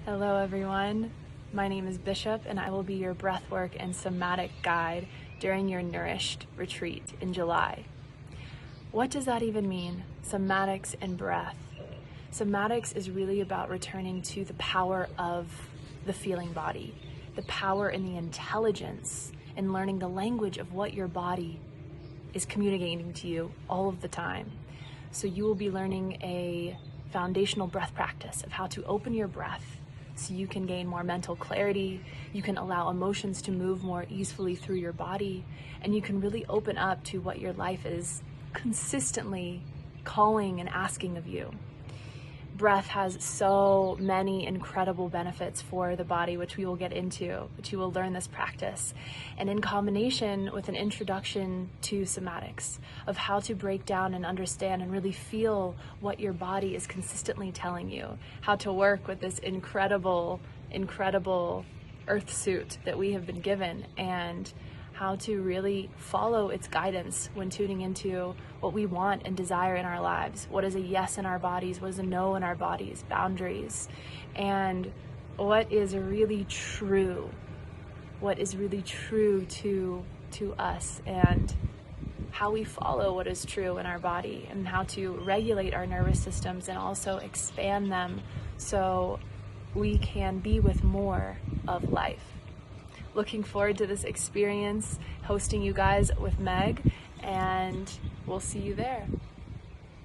Hello everyone, my name is Bishop and I will be your breathwork and somatic guide during your Nourished retreat in July. What does that even mean? Somatics and breath. Somatics is really about returning to the power of the feeling body, the power and the intelligence in learning the language of what your body is communicating to you all of the time. So you will be learning a foundational breath practice of how to open your breath so you can gain more mental clarity, you can allow emotions to move more easily through your body, and you can really open up to what your life is consistently calling and asking of you. Breath has so many incredible benefits for the body, which we will get into, which you will learn this practice. And in combination with an introduction to somatics, of how to break down and understand and really feel what your body is consistently telling you, how to work with this incredible earth suit that we have been given, and how to really follow its guidance when tuning into what we want and desire in our lives. What is a yes in our bodies? What is a no in our bodies? Boundaries. And what is really true? What is really true to us, and how we follow what is true in our body, and how to regulate our nervous systems and also expand them so we can be with more of life. Looking forward to this experience, hosting you guys with Meg, and we'll see you there.